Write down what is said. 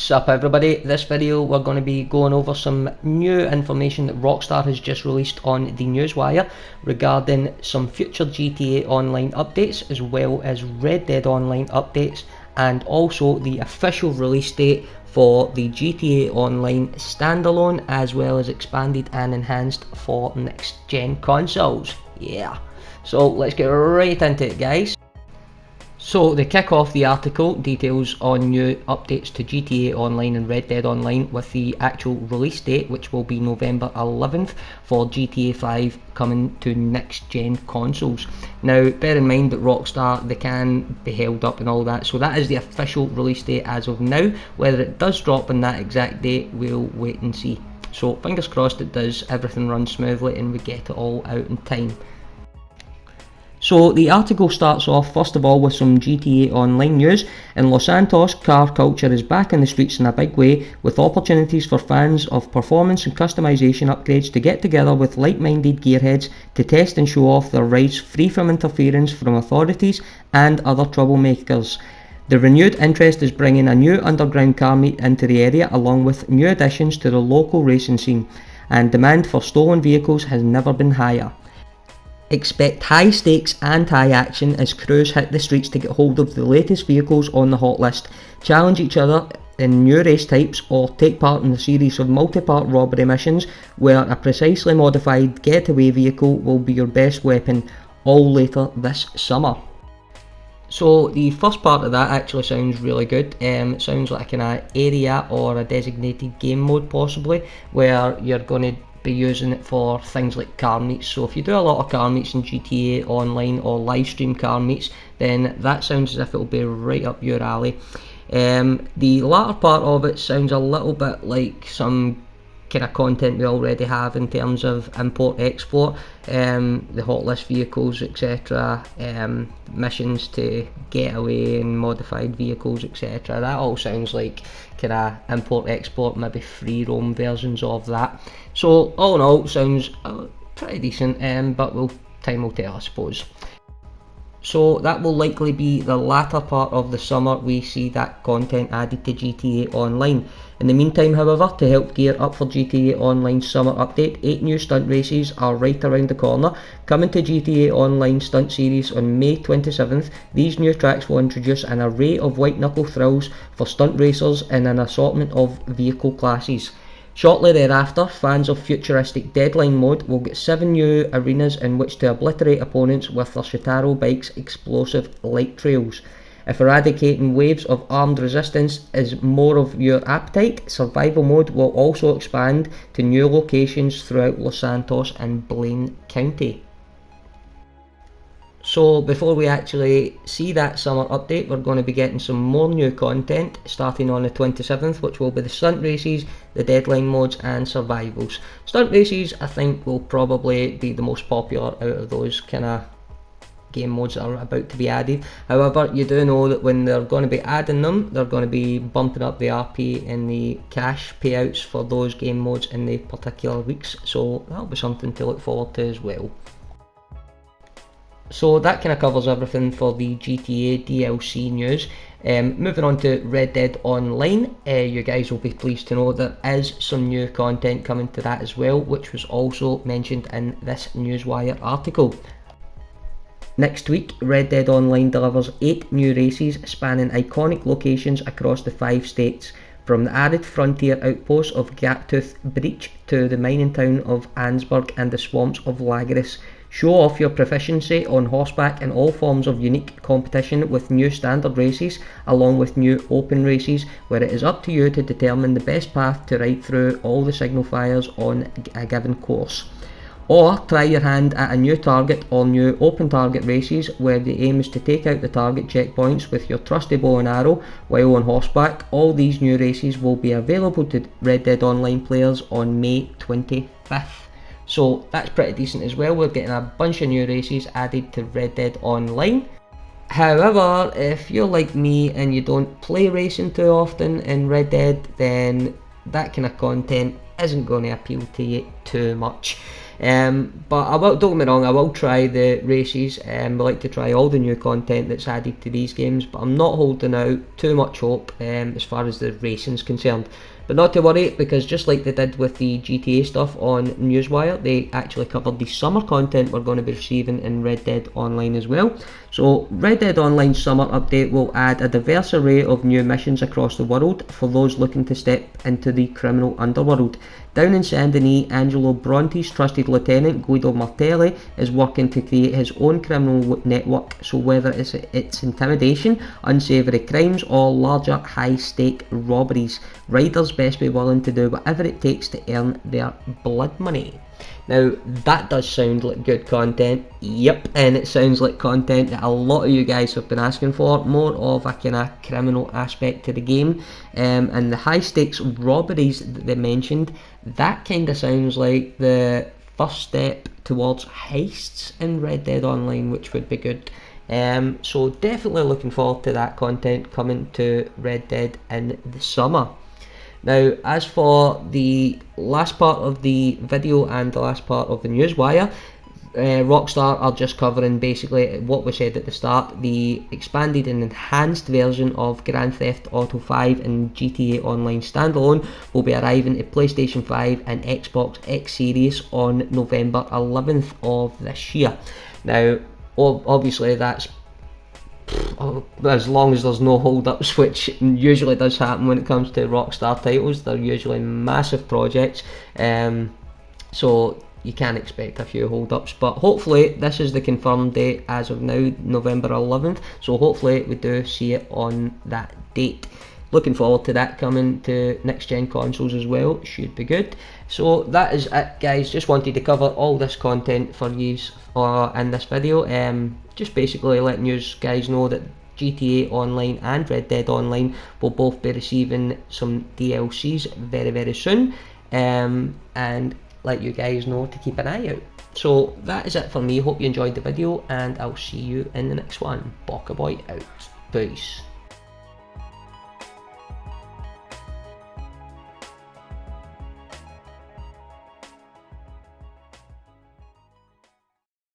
What's up everybody? This video we're going to be going over some new information that Rockstar has just released on the Newswire regarding some future GTA Online updates as well as Red Dead Online updates, and also the official release date for the GTA Online standalone as well as expanded and enhanced for next gen consoles. Yeah, so let's get right into it guys. So to kick off the article, details on new updates to GTA Online and Red Dead Online with the actual release date, which will be November 11th for GTA 5 coming to next gen consoles. Now bear in mind that Rockstar, they can be held up and all that, so that is the official release date as of now. Whether it does drop on that exact date, we'll wait and see. So fingers crossed it does, everything runs smoothly and we get it all out in time. So the article starts off first of all with some GTA Online news. In Los Santos, car culture is back in the streets in a big way, with opportunities for fans of performance and customization upgrades to get together with like-minded gearheads to test and show off their rides free from interference from authorities and other troublemakers. The renewed interest is bringing a new underground car meet into the area along with new additions to the local racing scene, and demand for stolen vehicles has never been higher. Expect high stakes and high action as crews hit the streets to get hold of the latest vehicles on the hot list, challenge each other in new race types, or take part in a series of multi-part robbery missions where a precisely modified getaway vehicle will be your best weapon, all later this summer. So the first part of that actually sounds really good. It sounds like an area or a designated game mode possibly, where you're going to be using it for things like car meets. So if you do a lot of car meets in GTA Online or live stream car meets, then that sounds as if it'll be right up your alley. The latter part of it sounds a little bit like some kind of content we already have in terms of import export, the hot list vehicles, etc., missions to get away and modified vehicles, etc. That all sounds like kind of import export, maybe free roam versions of that. So all in all, sounds pretty decent, but time will tell, I suppose. So that will likely be the latter part of the summer we see that content added to GTA Online. In the meantime, however, to help gear up for GTA Online's summer update, 8 new stunt races are right around the corner. Coming to GTA Online Stunt Series on May 27th, these new tracks will introduce an array of white knuckle thrills for stunt racers in an assortment of vehicle classes. Shortly thereafter, fans of futuristic Deadline mode will get 7 new arenas in which to obliterate opponents with their Shoutout bikes' explosive light trails. If eradicating waves of armed resistance is more of your appetite, survival mode will also expand to new locations throughout Los Santos and Blaine County. So before we actually see that summer update, we're going to be getting some more new content starting on the 27th, which will be the stunt races, the Deadline modes and survivals. Stunt races I think will probably be the most popular out of those kind of game modes that are about to be added. However, you do know that when they're going to be adding them, they're going to be bumping up the RP and the cash payouts for those game modes in the particular weeks, so that'll be something to look forward to as well. So that kind of covers everything for the GTA DLC news. Moving on to Red Dead Online, you guys will be pleased to know there is some new content coming to that as well, which was also mentioned in this Newswire article. Next week, Red Dead Online delivers 8 new races spanning iconic locations across the 5 states, from the arid frontier outposts of Gaptooth Breach to the mining town of Ansburg and the swamps of Lagares. Show off your proficiency on horseback in all forms of unique competition with new standard races along with new open races, where it is up to you to determine the best path to ride through all the signal fires on a given course. Or try your hand at a new target or new open target races where the aim is to take out the target checkpoints with your trusty bow and arrow while on horseback. All these new races will be available to Red Dead Online players on May 25th. So that's pretty decent as well. We're getting a bunch of new races added to Red Dead Online. However, if you're like me and you don't play racing too often in Red Dead, then that kind of content isn't going to appeal to you too much. But don't get me wrong, I will try the races. We like to try all the new content that's added to these games, but I'm not holding out too much hope as far as the racing's concerned. But not to worry, because just like they did with the GTA stuff on Newswire, they actually covered the summer content we're going to be receiving in Red Dead Online as well. So Red Dead Online Summer Update will add a diverse array of new missions across the world for those looking to step into the criminal underworld. Down in Saint Denis, Angelo Bronte's trusted lieutenant Guido Martelli is working to create his own criminal network, so whether it's intimidation, unsavoury crimes or larger high-stake robberies, riders best be willing to do whatever it takes to earn their blood money. Now that does sound like good content, yep, and it sounds like content that a lot of you guys have been asking for, more of a kind of criminal aspect to the game, and the high stakes robberies that they mentioned, that kind of sounds like the first step towards heists in Red Dead Online, which would be good. So definitely looking forward to that content coming to Red Dead in the summer. Now, as for the last part of the video and the last part of the newswire, Rockstar are just covering basically what we said at the start. The expanded and enhanced version of Grand Theft Auto 5 and GTA Online Standalone will be arriving at PlayStation 5 and Xbox X Series on November 11th of this year. Now, obviously that's as long as there's no hold-ups, which usually does happen when it comes to Rockstar titles. They're usually massive projects, so you can expect a few hold-ups, but hopefully this is the confirmed date as of now, November 11th, so hopefully we do see it on that date. Looking forward to that coming to next gen consoles as well, should be good. So that is it guys, just wanted to cover all this content for you in this video, just basically letting you guys know that GTA Online and Red Dead Online will both be receiving some DLCs very soon, and let you guys know to keep an eye out. So that is it for me, hope you enjoyed the video and I'll see you in the next one. Boca Bhoy out, peace.